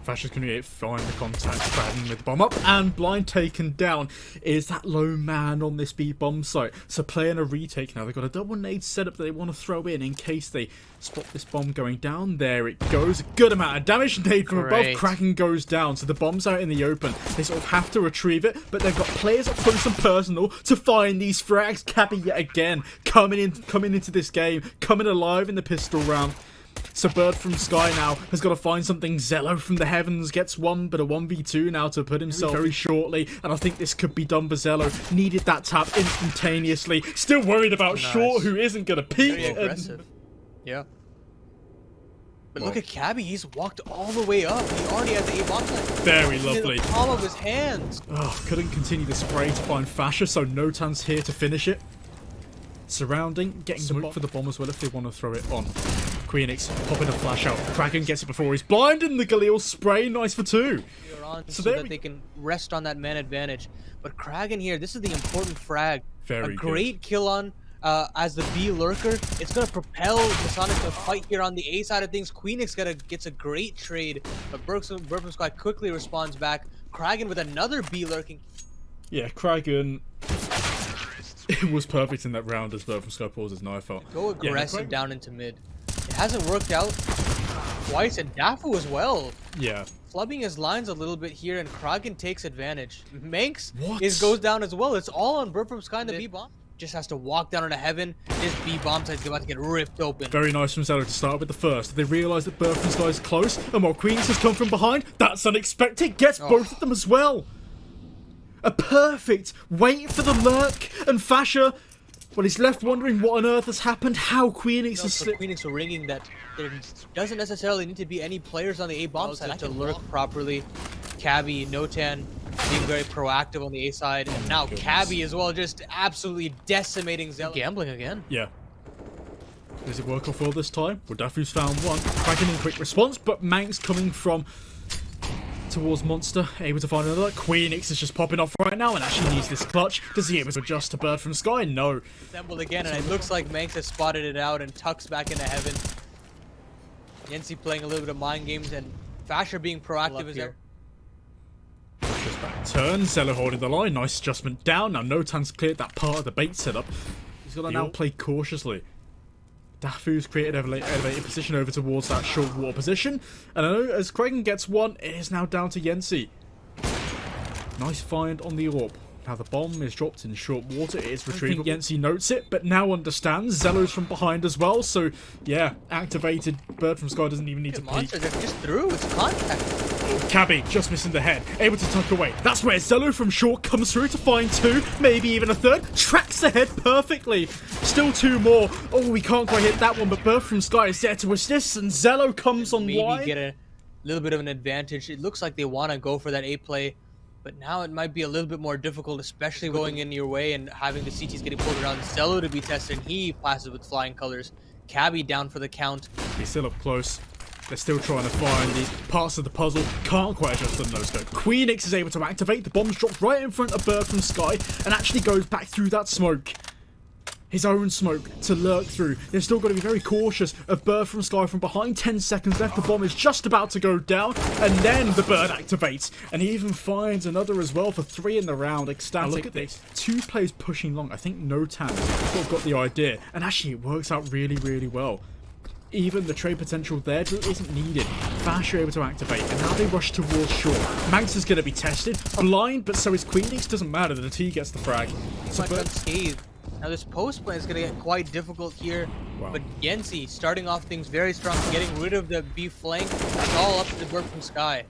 Fasha's going to find the contact, Braden with the bomb up, and blind taken down. Is that low man on this B bomb site? So playing a retake now. They've got a double nade setup that they want to throw in case they spot this bomb going down. There it goes. A good amount of damage. Nade from above. Kraken goes down. So the bomb's out in the open. They sort of have to retrieve it, but they've got players up close and personal to find these frags. Cabby yet again coming into this game, coming alive in the pistol round. So Bird from Sky now has got to find something. XELLOW from the heavens gets one, but a 1v2 now to put himself very shortly. And I think this could be done for XELLOW. Needed that tap instantaneously. Still worried about Short, who isn't going to peek. Very aggressive. Yeah. But look at Cabby. He's walked all the way up. He already has the A-bomb side. Very lovely. In the palm of his hands. Oh, couldn't continue the spray to find Fasha, so Notan's here to finish it. Surrounding, getting smoked for the bomb as well if they want to throw it on. Queenix popping a flash out. Kraken gets it before he's blinded. The Galil spray, nice for 2. So that they can rest on that man advantage. But Kraken here, this is the important frag. Very a great kill on as the B lurker. It's gonna propel MASONIC to fight here on the A side of things. Queenix gets a great trade, but Burpham Squad quickly responds back. Kraken with another B lurking. Yeah, Kraken. It was perfect in that round as Burpham Squad pulls his knife out. Go aggressive down into mid. It hasn't worked out twice, and Dafu as well. Yeah. Flubbing his lines a little bit here, and Kraken takes advantage. Manx goes down as well. It's all on Bird from Sky and the B-bomb. Just has to walk down into heaven. This B-bomb side's about to get ripped open. Very nice from XELLOW to start with the first. They realise that Bird from Sky is close, and while Queenix has come from behind, that's unexpected. Gets both of them as well. A perfect wait for the lurk, and Fasha, well, he's left wondering what on earth has happened, how Queenix has slipped. Queenix are ringing that there doesn't necessarily need to be any players on the A-bomb side to lurk properly. Cabby, Notan being very proactive on the A side, and now Cabby as well, just absolutely decimating XELLOW. Gambling again. Yeah. Does it work off well this time? Well, Dafu's found one. Kraken in quick response, but Manx coming from towards Monster, able to find another. Queenix is just popping off right now and actually needs this clutch. Does he able to adjust to Bird from Sky? No. Assembled again, and it looks like Manx has spotted it out and tucks back into heaven. Yensi playing a little bit of mind games, and Fasher being proactive as there. Just back turn, XELLOW holding the line. Nice adjustment down. Now Notan's cleared that part of the bait setup. He's got to now play cautiously. Dafu's created elevated position over towards that short water position. And I know as Kraken gets one, it is now down to Yensi. Nice find on the orb. Now the bomb is dropped in short water. It is retrievable. Yensi notes it, but now understands. XELLOW's from behind as well. So, yeah, activated. Bird from Sky doesn't even need to peek. Monster just through. It's contact. Cabby just missing the head, able to tuck away. That's where XELLOW from short comes through to find 2, maybe even a 3rd. Tracks the head perfectly. Still 2 more. Oh, we can't quite hit that one, but Bird from Sky is there to assist, and XELLOW comes on wide. Maybe get a little bit of an advantage. It looks like they want to go for that A play, but now it might be a little bit more difficult, especially going in your way and having the CTs getting pulled around. XELLOW to be tested. He passes with flying colors. Cabby down for the count. He's still up close. They're still trying to find these parts of the puzzle. Can't quite adjust the no-scope. Queenix is able to activate. The bomb's dropped right in front of Bird from Sky and actually goes back through that smoke. His own smoke to lurk through. They've still got to be very cautious of Bird from Sky from behind. 10 seconds left. The bomb is just about to go down. And then the Bird activates. And he even finds another as well for 3 in the round. ECSTATIC. Look at this. 2 players pushing long. I think Notan sort of got the idea. And actually it works out really, really well. Even the trade potential there isn't needed. Fasher able to activate, and now they rush towards short. Manx is going to be tested. Blind, but so is Queenix. Doesn't matter. The T gets the frag. So unscathed. Now this post play is going to get quite difficult here. Wow. But Yensi starting off things very strong, getting rid of the B flank. It's all up to the Bird from Sky.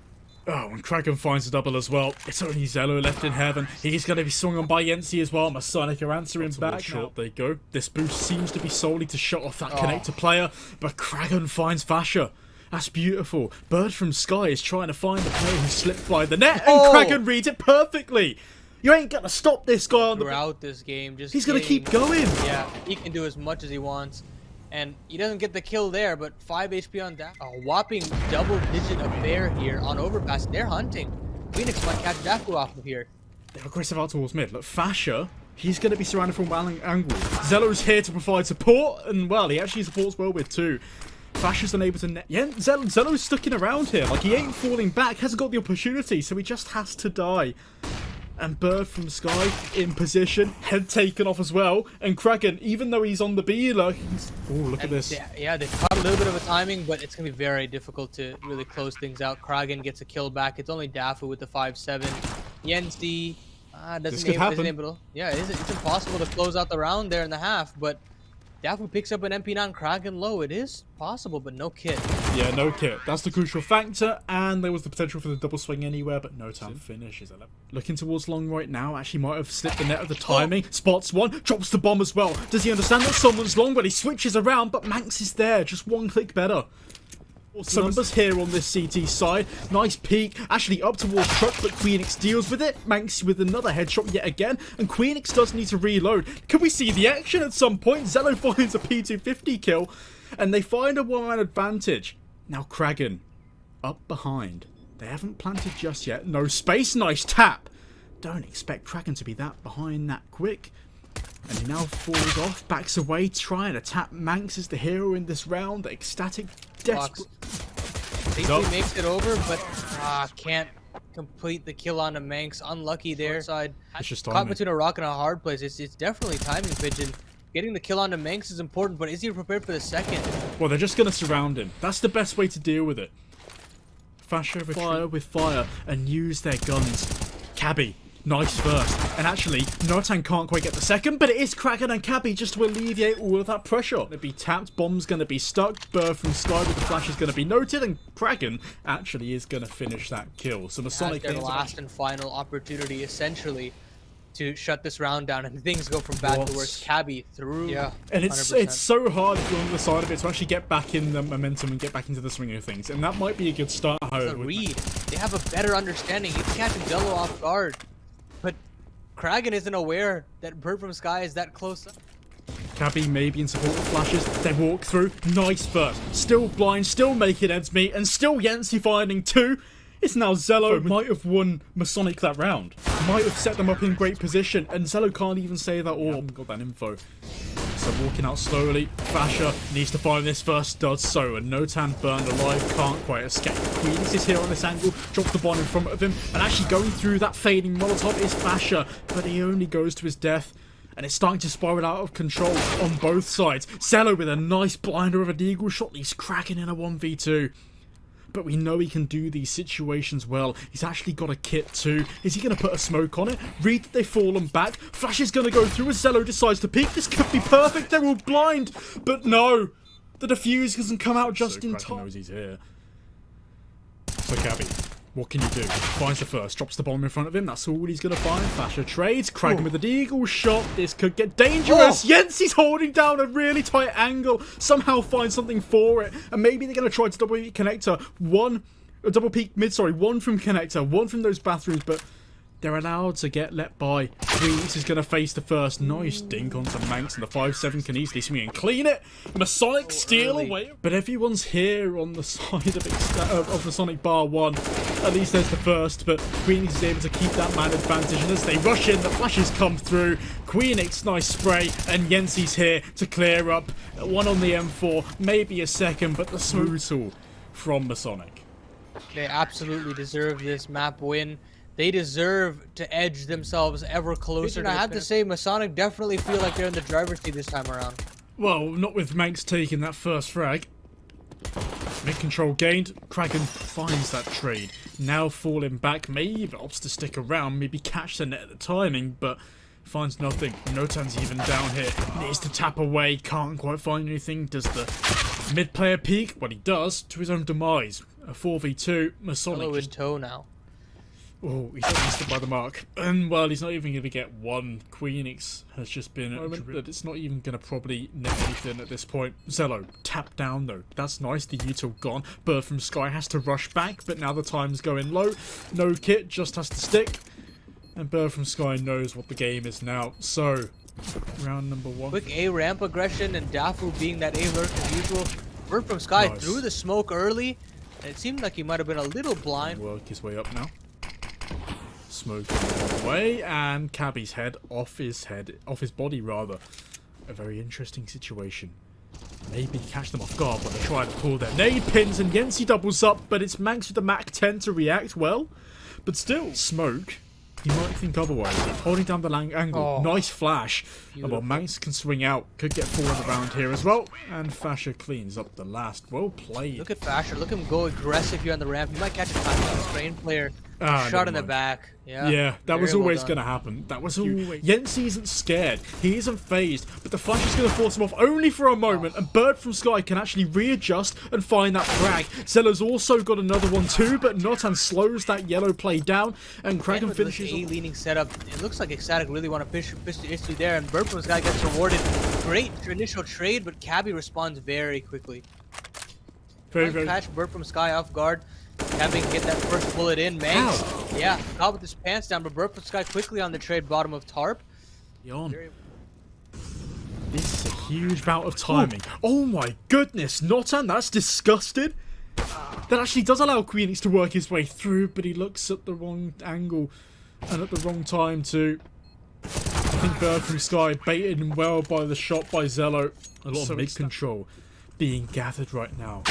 Oh, and Kraken finds a double as well. It's only XELLOW left in heaven. He's going to be swung on by Yensi as well. MASONIC are answering back. Short they go. This boost seems to be solely to shut off that connector player, but Kraken finds Fasher. That's beautiful. Bird from Sky is trying to find the player who slipped by the net, and Kraken reads it perfectly. You ain't going to stop this guy on throughout this game. He's going to keep going. Yeah, he can do as much as he wants. And he doesn't get the kill there, but 5 HP on that. A whopping double-digit affair here on Overpass. They're hunting. Phoenix might catch Dafu off of here. They're aggressive out towards mid. Look, Fasher, he's going to be surrounded from one angle. XELLOW's here to provide support, and, well, he actually supports well with 2. Flash is unable to net. Yeah, Zello's sticking around here. Like, he ain't falling back, hasn't got the opportunity, so he just has to die. And Bird from Sky in position, head taken off as well. And Kraken, even though he's on the B, look, oh, look at this. Yeah, they've caught a little bit of a timing, but it's gonna be very difficult to really close things out. Kraken gets a kill back. It's only Dafu with the 5-7. Yensi isn't able to. Yeah, it's impossible to close out the round there in the half, but Dafu picks up an MP9 Kraken low. It is possible, but no kit. Yeah, no kit. That's the crucial factor, and there was the potential for the double swing anywhere, but no time finishes. Looking towards long right now, actually might have slipped the net of the timing. Spots one, drops the bomb as well. Does he understand that someone's long, but he switches around, but Manx is there, just one click better. Some numbers here on this CT side. Nice peek, actually up towards Truck, but Queenix deals with it. Manx with another headshot yet again, and Queenix does need to reload. Can we see the action at some point? Zello finds a P250 kill, and they find a one-man advantage. Now Kraken, up behind. They haven't planted just yet. No space, nice tap. Don't expect Kraken to be that behind that quick. And he now falls off, backs away, trying to tap. Manx is the hero in this round. The ecstatic, desperate. Safely makes it over, but can't complete the kill on a Manx. Unlucky there. Side it's just caught between a rock and a hard place. It's definitely timing, Pigeon. Getting the kill on the Manx is important, but is he prepared for the second? Well, they're just going to surround him. That's the best way to deal with it. Fasher fire with fire and use their guns. Cabby. Nice first. And actually, Notan can't quite get the second, but it is Kraken and Cabby just to alleviate all of that pressure. Going to be tapped, bomb's going to be stuck, Bird from Sky with the flash is going to be noted, and Kraken actually is going to finish that kill. So Masonic their last and final opportunity, essentially, to shut this round down, and things go from bad to worse. Cabby through. Yeah. And it's so hard if you're on the side of it to actually get back in the momentum and get back into the swing of things. And that might be a good start, however. The read. They have a better understanding. He's catching Zello off guard. But Kraken isn't aware that Bird from Sky is that close up. Cabby maybe in support of flashes. They walk through. Nice first. Still blind, still making ends meet, and still Yensi finding two. It's now Zello might have won Masonic that round. Might have set them up in great position, and Zello can't even say that or got that info. So walking out slowly, Fasher needs to find this first, does so, and Notan burned alive, can't quite escape. Queenix is here on this angle, drops the bomb in front of him, and actually going through that fading Molotov is Fasher, but he only goes to his death. And it's starting to spiral out of control on both sides. Zello with a nice blinder of a deagle shot, he's cracking in a 1v2. But we know he can do these situations well. He's actually got a kit too. Is he going to put a smoke on it? Read that they've fallen back. Flash is going to go through as Zello decides to peek. This could be perfect. They're all blind. But no. The defuse doesn't come out just in time. Knows he's here. So Cabby, what can you do? Finds the first. Drops the bomb in front of him. That's all he's going to find. Flasher trades. Kraken with a deagle shot. This could get dangerous. Yensi's holding down a really tight angle. Somehow find something for it. And maybe they're going to try to double peek connector. One from connector. One from those bathrooms. But they're allowed to get let by. Queenix is going to face the first. Nice dink onto Manx, and the 5-7 can easily swing and clean it. Masonic steal away. But everyone's here on the side of the Sonic Bar 1. At least there's the first, but Queenix is able to keep that man advantage. And as they rush in, the flashes come through. Queenix, nice spray, and Yensi's here to clear up. One on the M4, maybe a second, but the smooth from Masonic. They absolutely deserve this map win. They deserve to edge themselves ever closer. I have to say, Masonic definitely feel like they're in the driver's seat this time around. Well, not with Manx taking that first frag. Mid-control gained. Kraken finds that trade. Now falling back. Maybe opts to stick around. Maybe catch the net at the timing, but finds nothing. Notan's even down here. Needs to tap away. Can't quite find anything. Does the mid-player peek? What he does to his own demise. A 4v2. Masonic in tow now. Oh, he's not missed it by the mark. And, well, he's not even going to get one. Queenix has just been a moment that it's not even going to probably net anything at this point. Zello, tapped down, though. That's nice. The util gone. Bird from Sky has to rush back, but now the time's going low. No kit, just has to stick. And Bird from Sky knows what the game is now. So, round number 1. Quick A ramp aggression, and Dafu being that A lurk as usual. Bird from Sky threw the smoke early, and it seemed like he might have been a little blind. Work his way up now. Smoke away, and Cabby's head off his body rather. A very interesting situation. Maybe catch them off guard when they try to pull their nade pins, and Yensi doubles up, but it's Manx with the Mac 10 to react well. But still, Smoke, you might think otherwise. Holding down the angle, nice flash. And while Manx can swing out, could get forward around here as well. And Fasher cleans up the last. Well played. Look at Fasher, look at him go aggressive here on the ramp. You might catch a time on the train player. Shot in the back. Yeah, that was always going to happen. That was always. Yensi isn't scared. He isn't phased. But the flash is going to force him off only for a moment. And Bird from Sky can actually readjust and find that frag. XELLOW's also got another one too. But Notan slows that yellow play down. And Kraken finishes. A-leaning setup. It looks like XELLOW really want to push the issue there. And Bird from Sky gets rewarded. Great initial trade. But Cabby responds very quickly. Very catch Bird from Sky off guard. Cabby can get that first bullet in. Manx, yeah, caught with his pants down, but Bird from Sky quickly on the trade bottom of Tarp. This is a huge bout of timing. Oh my goodness, Notan, that's disgusting. That actually does allow Queenix to work his way through, but he looks at the wrong angle and at the wrong time too. I think Bird from Sky baited him well by the shot by XELLOW. A lot of mid-control being gathered right now.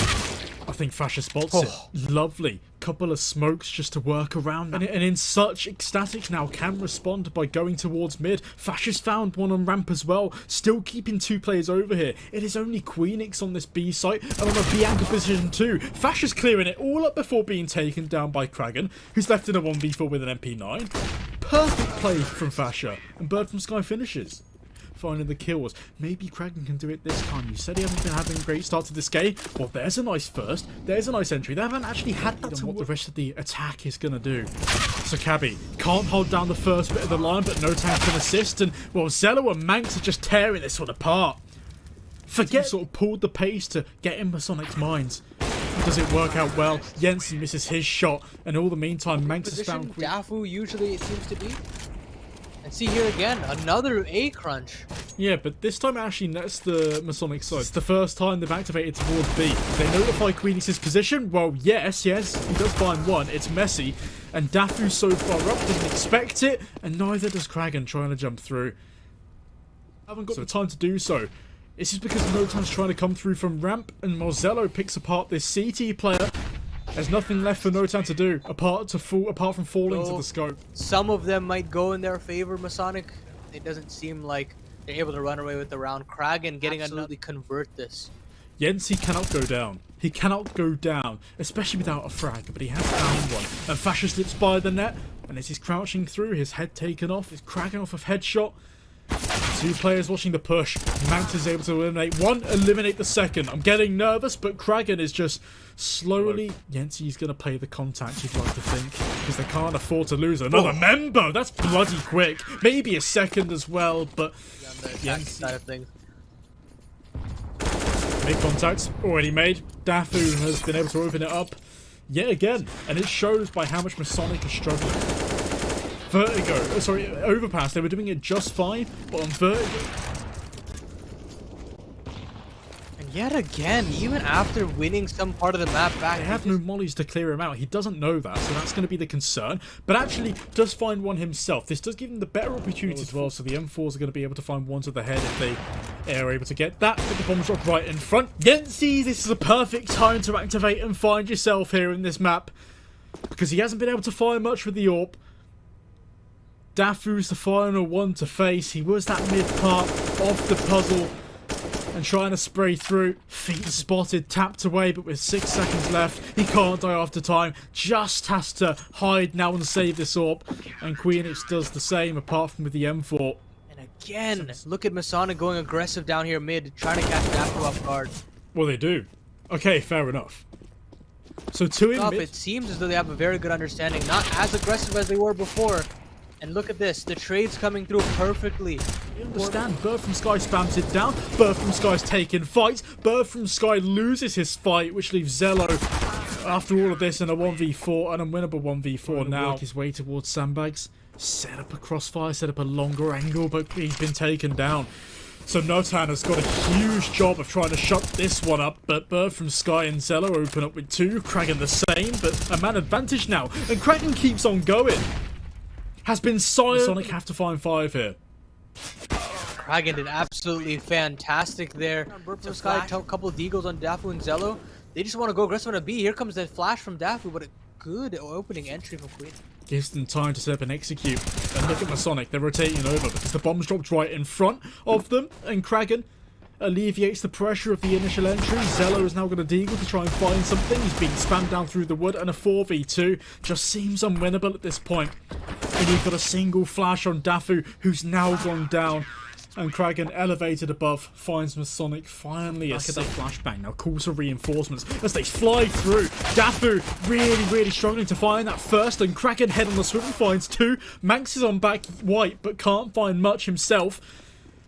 I think Fasher spots it. Lovely. Couple of smokes just to work around. And in such, XELLOW now can respond by going towards mid. Fasher's found one on ramp as well. Still keeping two players over here. It is only Queenix on this B site. And on a B angle position too. Fasher's clearing it all up before being taken down by Kraken, who's left in a 1v4 with an MP9. Perfect play from Fasher. And Bird from Sky finishes. Finding the kills. Maybe Kraken can do it this time. You said he hasn't been having a great start to this game. Well, there's a nice first. There's a nice entry. They haven't actually had that to what the rest of the attack is going to do. So Cabby can't hold down the first bit of the line, but Notan can assist. And, well, XELLOW and Manx are just tearing this one apart. Forget sort of pulled the pace to get in MASONIC's minds. Does it work out well? Jensen misses his shot. And all the meantime, Manx has found Dafu usually it seems to be. And see here again, another A crunch. Yeah, but this time actually nets the MASONIC side. It's the first time they've activated towards B. They notify Queenix's position. Well, yes, he does find one. It's messy. And Dafu so far up doesn't expect it. And neither does Kraken trying to jump through. Haven't got the time to do so. This is because Notan's trying to come through from ramp. And XELLOW picks apart this CT player. There's nothing left for Notan to do apart from falling to the scope. Some of them might go in their favor, MASONIC. It doesn't seem like they're able to run away with the round. Kraken getting absolutely convert this. Yensi cannot go down. He cannot go down, especially without a frag, but he has found one. And Fasher slips by the net, and as he's crouching through, his head taken off, his Kraken off of headshot. Two players watching the push. Manx is able to eliminate the second. I'm getting nervous, but Kraken is just slowly... Yensi's going to play the contact, you'd like to think, because they can't afford to lose another member. That's bloody quick. Maybe a second as well, but... Yensi side of things. Mid contacts already made. Dafu has been able to open it up yet again, and it shows by how much MASONIC is struggling. Overpass, they were doing it just fine, but on Vertigo. And yet again, even after winning some part of the map back, they have no mollies to clear him out. He doesn't know that, so that's going to be the concern. But actually, does find one himself. This does give him the better opportunity as well, so the M4s are going to be able to find one to the head if they are able to get that. But the bomb drop right in front. Yensi, this is a perfect time to activate and find yourself here in this map, because he hasn't been able to fire much with the AWP. Dafu's the final one to face. He was that mid part of the puzzle and trying to spray through. Feet spotted, tapped away, but with 6 seconds left, he can't die after time. Just has to hide now and save this AWP. And Queenix does the same, apart from with the M4. And again, look at MASONIC going aggressive down here mid, trying to catch Dafu off guard. Well, they do. Okay, fair enough. So two in mid. It seems as though they have a very good understanding. Not as aggressive as they were before. And look at this, the trade's coming through perfectly. You understand, Bird from Sky spams it down, Bird from Sky's taking fights, Bird from Sky loses his fight, which leaves XELLOW, after all of this, in a 1v4, an unwinnable 1v4 now. Work his way towards sandbags, set up a crossfire, set up a longer angle, but he's been taken down. So Notan has got a huge job of trying to shut this one up, but Bird from Sky and XELLOW open up with 2, Kraken the same, but a man advantage now, and Kraken keeps on going. Has been silent. MASONIC have to find 5 here. Kragan did absolutely fantastic there. Just got a couple of deagles on Dafu and XELLOW. They just want to go aggressive on a B. Here comes that flash from Dafu, but a good opening entry from Queen. Gives them time to set up and execute. And look at MASONIC, they're rotating over because the bomb's dropped right in front of them. And Kragan alleviates the pressure of the initial entry. XELLOW is now going to deagle to try and find something. He's being spammed down through the wood, and a 4v2 just seems unwinnable at this point. And you've got a single flash on Dafu, who's now gone down. And Kragan, elevated above, finds MASONIC finally back at that flashbang. Now calls for reinforcements as they fly through. Dafu really struggling to find that first, and Kragan head on the swivel finds two. Manx is on back white but can't find much himself.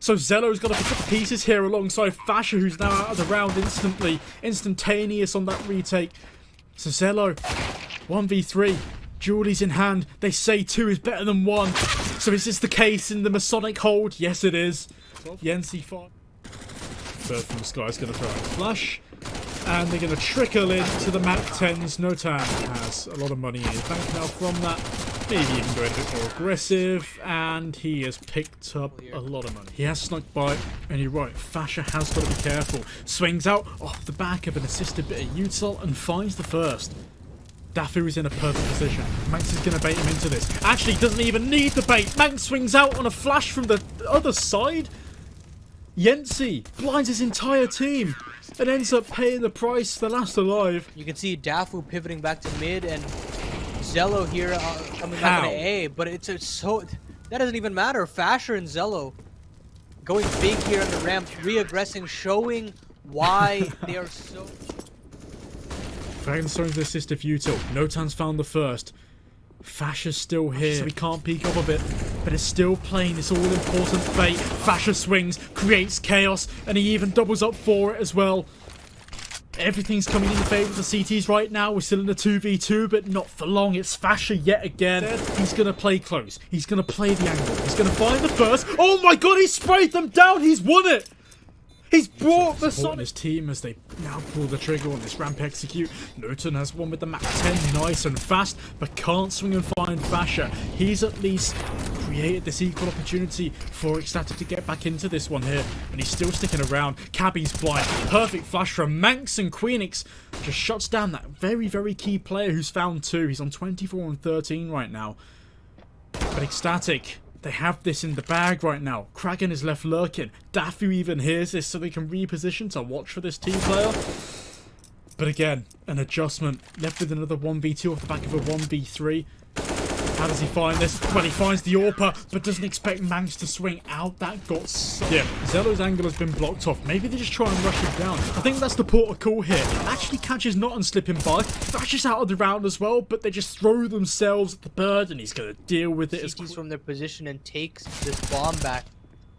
So XELLOW's got to pick up the pieces here alongside Fasher, who's now out of the round instantly. Instantaneous on that retake. So XELLOW, 1v3. Julie's in hand. They say 2 is better than 1. So is this the case in the MASONIC hold? Yes, it is. Yensi 5. Bird from the Sky is going to throw out a flash. And they're going to trickle into the Mac 10s. Notan has a lot of money in his bank now from that. Maybe even going a bit more aggressive. And he has picked up a lot of money. He has snuck by. And you're right, Fasher has got to be careful. Swings out off the back of an assisted bit of util and finds the first. Dafu is in a perfect position. Manx is going to bait him into this. Actually, doesn't even need the bait. Manx swings out on a flash from the other side. Yensi blinds his entire team and ends up paying the price, the last alive. You can see Dafu pivoting back to mid and XELLOW here coming back to A, but it's so... That doesn't even matter. Fasher and XELLOW going big here on the ramp, re-aggressing, showing why they are so... Kragan's throwing the assist of util. Notan's found the first. Fasher's still here, so he can't peek off of it. But it's still playing this all-important bait. Fasher swings, creates chaos, and he even doubles up for it as well. Everything's coming in the favour of the CTs right now. We're still in a 2v2, but not for long. It's Fasher yet again. He's going to play close. He's going to play the angle. He's going to find the first. Oh my god, he sprayed them down! He's won it! He's brought the sun. His team as they now pull the trigger on this ramp execute. Notan has one with the Mac 10, nice and fast, but can't swing and find Fasher. He's at least created this equal opportunity for XELLOW to get back into this one here, and he's still sticking around. Cabby's blind, perfect flash from Manx, and Queenix just shuts down that very key player who's found 2. He's on 24 and 13 right now. But XELLOW, they have this in the bag right now. Kragan is left lurking. Dafu even hears this so they can reposition to watch for this team player. But again, an adjustment. Left with another 1v2 off the back of a 1v3. How does he find this? Well, he finds the AWPer, but doesn't expect Manx to swing out. That got so... Yeah, XELLOW's angle has been blocked off. Maybe they just try and rush him down. I think that's the port of call here. Actually catches not and slipping by. Thrashes out of the round as well, but they just throw themselves at the bird, and he's going to deal with it. CTs from their position and takes this bomb back.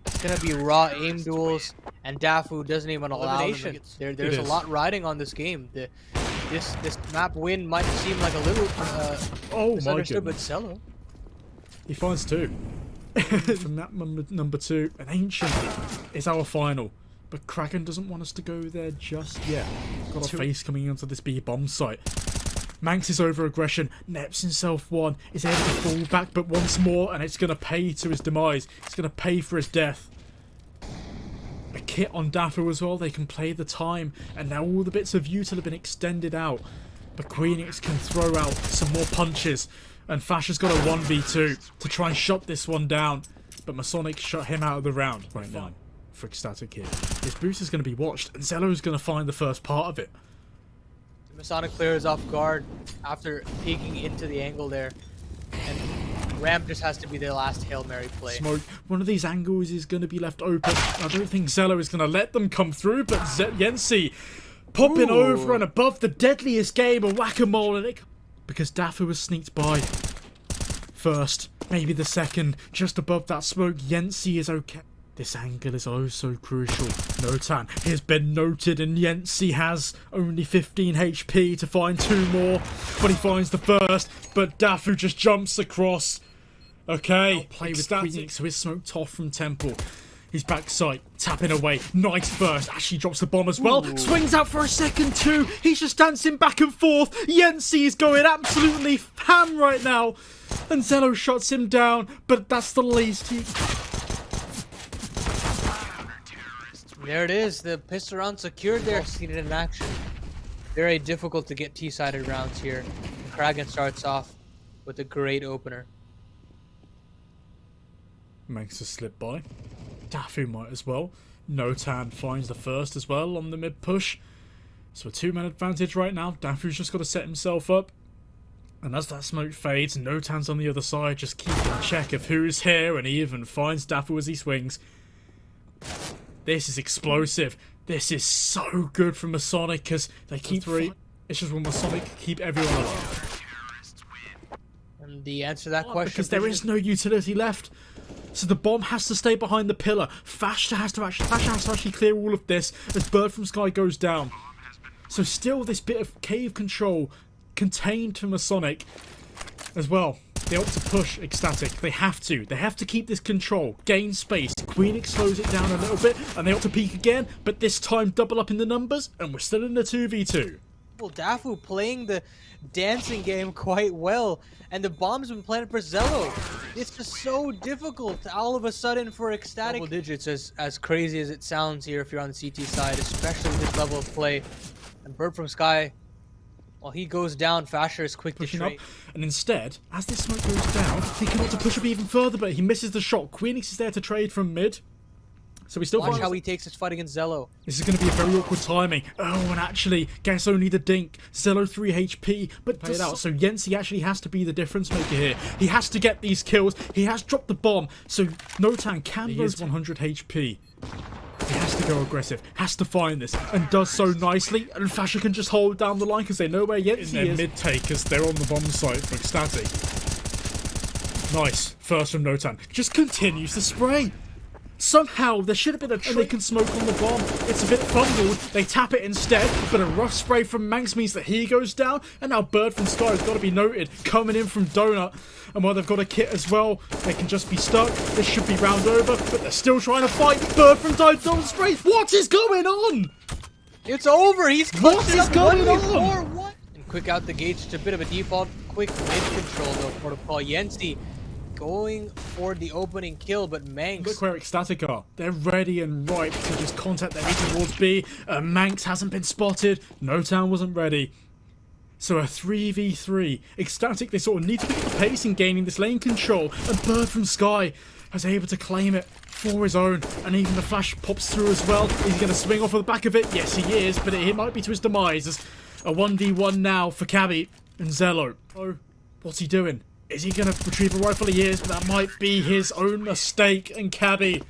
It's going to be raw aim duels, and Dafu doesn't even allow them. There's a lot riding on this game. This map win might seem like a little misunderstood, but XELLOW. He finds 2. From map number 2, an Ancient is our final. But Kragan doesn't want us to go there just yet. Got a face coming onto this B bomb site. Manx's over aggression, neps himself 1, is able to fall back but once more, and it's going to pay to his demise. It's going to pay for his death. A kit on Dafu as well, they can play the time, and now all the bits of util have been extended out. But Queenix can throw out some more punches, and Fasher's got a 1v2 to try and shut this one down. But MASONIC shut him out of the round right now for XELLOW here. This boost is going to be watched, and XELLOW's going to find the first part of it. MASONIC clears off guard after peeking into the angle there, and ramp just has to be their last Hail Mary play. Smoke. One of these angles is going to be left open. I don't think XELLOW is going to let them come through, but Yensi popping over and above the deadliest game of whack-a-mole, and it, because Dafu was sneaked by first, maybe the second, just above that smoke. Yensi is okay. This angle is oh so crucial. Notan has been noted, and Yensi has only 15 HP to find 2 more, but he finds the first, but Dafu just jumps across. Okay, play with Queenix, so he's smoked off from Temple. His backside, tapping away. Nice burst. Actually drops the bomb as well. Ooh. Swings out for a second too. He's just dancing back and forth. Yensi is going absolutely ham right now. And XELLOW shuts him down, but that's the least he... There it is. The pistol round secured there. Seen it in action. Very difficult to get T-sided rounds here. Kraken starts off with a great opener. Makes a slip by. Dafu might as well. Notan finds the first as well on the mid push. So a 2-man advantage right now. Dafu's just got to set himself up. And as that smoke fades, Notan's on the other side, just keeping check of who's here, and he even finds Dafu as he swings. This is explosive. This is so good from MASONIC because they keep three. It's just when MASONIC keep everyone alive. And the answer to that question, because there is no utility left. So the bomb has to stay behind the pillar. Fasher has to actually clear all of this as Bird from Sky goes down. So still this bit of cave control contained to MASONIC as well. They opt to push XELLOW. They have to. They have to keep this control, gain space. Queenix slows it down a little bit, and they opt to peek again, but this time double up in the numbers, and we're still in the 2v2. Well, Dafu playing the dancing game quite well, and the bomb's been planted for XELLOW. It's just so difficult all of a sudden for XELLOW. Double digits, as crazy as it sounds here if you're on the CT side, especially with this level of play. And Bird from Sky, while he goes down, Fasher is quick pushing to trade. up, and instead, as this smoke goes down, he can opt to push up even further, but he misses the shot. Queenix is there to trade from mid. So we still Watch how he takes his fight against XELLOW. This is going to be a very awkward timing. Oh, and actually, guess only the dink. XELLOW 3 HP, but play it out. So Yensi actually has to be the difference maker here. He has to get these kills. He has dropped the bomb, so Notan can lose 100 HP. He has to go aggressive, has to find this, and does so nicely. And Fasher can just hold down the line because they know where Yensi is. In their mid-take as they're on the bomb site for XELLOW. Nice. First from Notan. Just continues to spray. Somehow, there should have been a trick. And they can smoke on the bomb. It's a bit fumbled. They tap it instead, but a rough spray from Manx means that he goes down. And now Bird from Sky has got to be noted, coming in from Donut. And while they've got a kit as well, they can just be stuck. This should be round over, but they're still trying to fight. Bird from Sky don't spray. What is going on? It's over. He's what is going on? What? And quick out the gate, just a bit of a default. Quick mid control though for Paul Yensi. Going for the opening kill, but Manx... Look where XELLOW are. They're ready and ripe to just contact their way towards B. Manx hasn't been spotted. Notan wasn't ready. So a 3v3. XELLOW, they sort of need to pick up the pace in gaining this lane control. And Bird from Sky is able to claim it for his own. And even the flash pops through as well. He's going to swing off of the back of it. Yes, he is, but it might be to his demise. As a 1v1 now for Cabby and XELLOW. Oh, what's he doing? Is he going to retrieve a rifle? He is, but that might be his own mistake. And Cabby.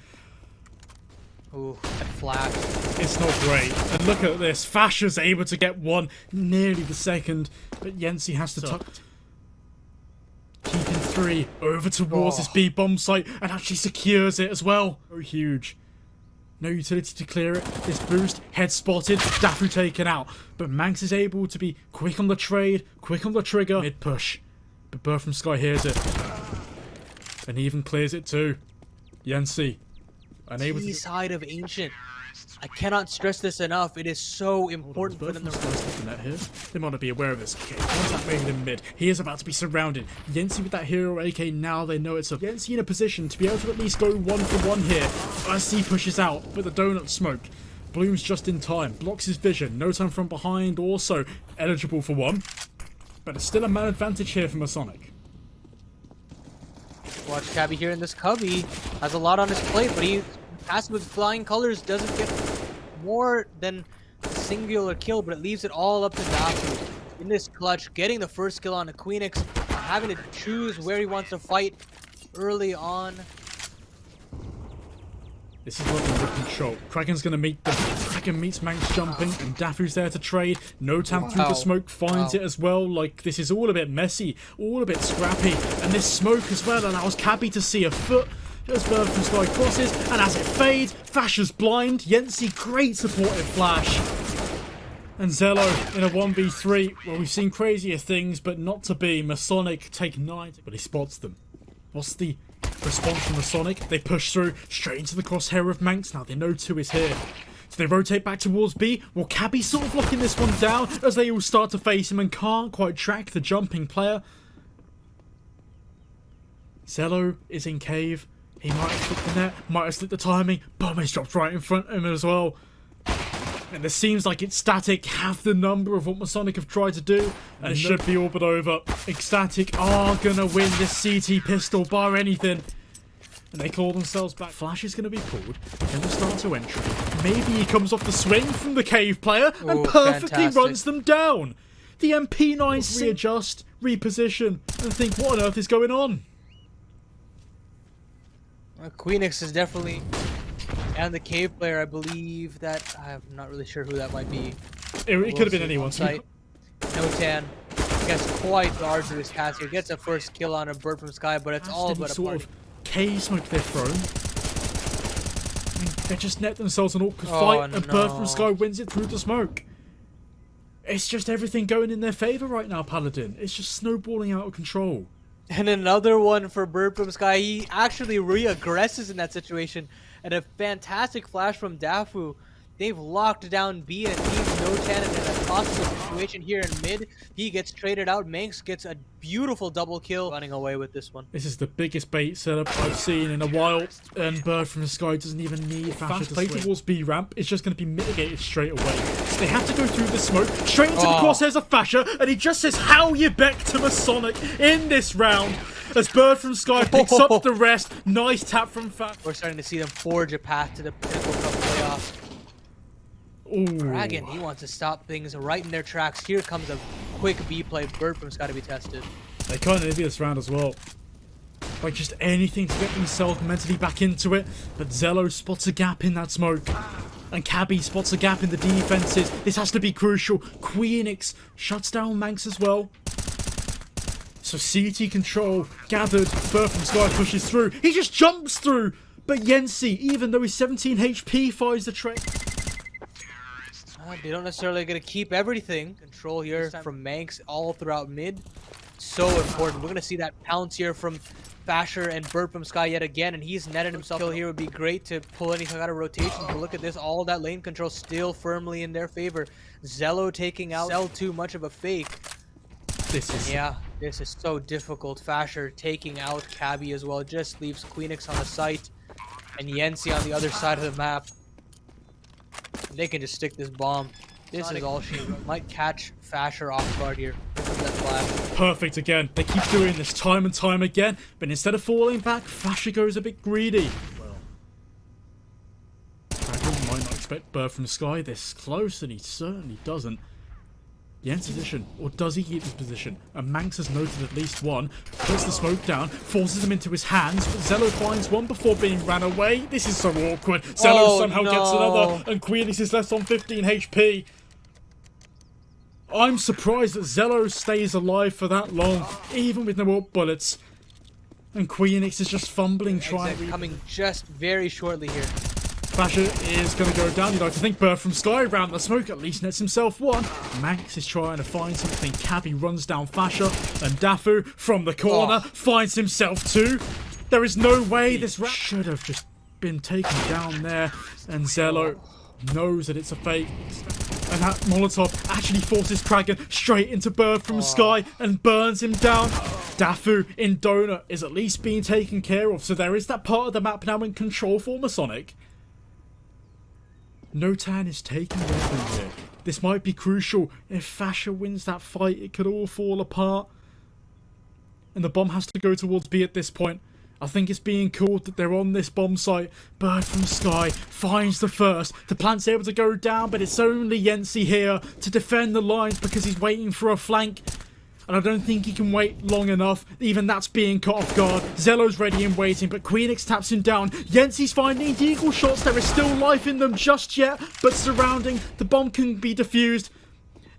Ooh, that flash. It's not great. And look at this. Fasher's able to get one, nearly the second. But Yensi has to tuck. Keeping 3 over towards this B bomb site and actually secures it as well. So huge. No utility to clear it. This boost, head spotted, Dafu taken out. But Manx is able to be quick on the trade, quick on the trigger. Mid push. But Bird from Sky hears it. And he even clears it too. Yensi. Unable to... side of Ancient. I cannot stress this enough. It is so important for them to... Here. They might not be aware of this. Okay, contact made in mid. He is about to be surrounded. Yensi with that hero AK, now they know it's up. Yensi in a position to be able to at least go 1-for-1 here. SC pushes out, but the donut smoke. Bloom's just in time. Blocks his vision. Notan from behind also eligible for 1. But it's still a man advantage here for MASONIC. Watch Cabby here in this cubby. Has a lot on his plate, but he passes with flying colors, doesn't get more than a singular kill, but it leaves it all up to Dafu. In this clutch, getting the first kill on a Queenix, having to choose where he wants to fight early on. This is looking good control. Kraken's going to meet them. Kraken meets Manx jumping, and Dafu's there to trade. Notan through the smoke finds it as well. Like, this is all a bit messy, all a bit scrappy. And this smoke as well allows Cabby to see a foot. As Bird from Sky crosses, and as it fades, Fasher's blind. Yensi, great supportive flash. And XELLOW in a 1v3. Well, we've seen crazier things, but not to be. MASONIC take 9, but he spots them. What's the response from MASONIC? They push through straight into the crosshair of Manx. Now they know 2 is here. So they rotate back towards B. Well, Cabby's sort of locking this one down as they all start to face him and can't quite track the jumping player. XELLOW is in cave. He might have slipped the net, might have slipped the timing. Bomb is dropped right in front of him as well. And it seems like XTATIC have the number of what MASONIC have tried to do, and it should be all but over. XTATIC are gonna win this CT pistol bar anything. And they call themselves back. Flash is going to be pulled in the starter entry. Maybe he comes off the swing from the cave player and perfectly runs them down. The MP9 readjust, reposition, and think, what on earth is going on? Queenix is definitely, and the cave player, I believe that, I'm not really sure who that might be. It could have been anyone. Notan gets quite the arduous task here. Gets a first kill on a bird from Sky, but it's all but a party. K-smoke they're thrown. They just net themselves an awkward fight, and Bird from Sky wins it through the smoke. It's just everything going in their favor right now, Paladin. It's just snowballing out of control. And another one for Bird from Sky. He actually re-aggresses in that situation, and a fantastic flash from Dafu. They've locked down B and leaves Notan in a possible situation here in mid. He gets traded out. Manx gets a beautiful double kill, running away with this one. This is the biggest bait setup I've seen in a while, and Bird from the Sky doesn't even need fast play towards B ramp. It's just going to be mitigated straight away. So they have to go through the smoke, straight into the crosshairs of Fasher, and he just says, "How you back to MASONIC in this round?" As Bird from Sky picks up the rest. Nice tap from Fasher. We're starting to see them forge a path to the Pinnacle Cup playoff. Dragon, he wants to stop things right in their tracks. Here comes a quick B play. Bird from Sky to be tested. They kind of need this round as well. Like just anything to get themselves mentally back into it. But XELLOW spots a gap in that smoke. And Cabby spots a gap in the defenses. This has to be crucial. Queenix shuts down Manx as well. So CT control gathered. Bird from Sky pushes through. He just jumps through. But Yensi, even though he's 17 HP, finds the trade. They don't necessarily going to keep everything. Control here from Manx all throughout mid. So important. We're going to see that pounce here from Fasher and Bird from Sky yet again. And he's netted himself. Kill here would be great to pull anything out of rotation. But look at this. All that lane control still firmly in their favor. XELLOW taking out. Sell too much of a fake. This is so difficult. Fasher taking out Cabby as well. Just leaves Queenix on the site. And Yensi on the other side of the map. They can just stick this bomb. This is all she might catch Fasher off guard here. That flash. Perfect again. They keep doing this time and time again, but instead of falling back, Fasher goes a bit greedy. Well, Dragon might not expect Bird from Sky this close, and he certainly doesn't. Yen's position, or does he keep his position? And Manx has noted at least one, puts the smoke down, forces them into his hands, but XELLOW finds one before being ran away. This is so awkward. XELLOW somehow gets another, and Queenix is left on 15 HP. I'm surprised that XELLOW stays alive for that long, even with no ult bullets. And Queenix is just fumbling, trying. Coming just very shortly here. Fasher is going to go down. You'd like to think Bird from Sky around the smoke at least nets himself one. Manx is trying to find something. Cabby runs down Fasher, and Dafu from the corner finds himself two. There is no way this round should have just been taken down there. And XELLOW knows that it's a fake. And that Molotov actually forces Dragon straight into Bird from Sky and burns him down. Dafu in Donut is at least being taken care of. So there is that part of the map now in control for MASONIC. Notan is taking weapons here. This might be crucial. If Fasher wins that fight, it could all fall apart. And the bomb has to go towards B at this point. I think it's being called that they're on this bomb site. Bird from Sky finds the first. The plant's able to go down, but it's only Yensi here to defend the lines because he's waiting for a flank. And I don't think he can wait long enough. Even that's being caught off guard. XELLOW's ready and waiting, but Queenix taps him down. Yensi's finding deagle shots. There is still life in them just yet, but surrounding. The bomb can be defused.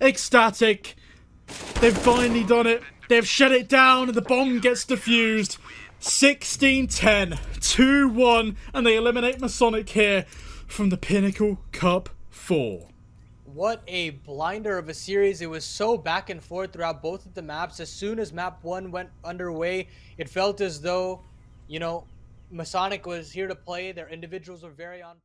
XTATIC. They've finally done it. They've shut it down, and the bomb gets defused. 16-10, 2-1, and they eliminate MASONIC here from the Pinnacle Cup 4. What a blinder of a series. It was so back and forth throughout both of the maps. As soon as map 1 went underway, it felt as though, you know, MASONIC was here to play. Their individuals were very on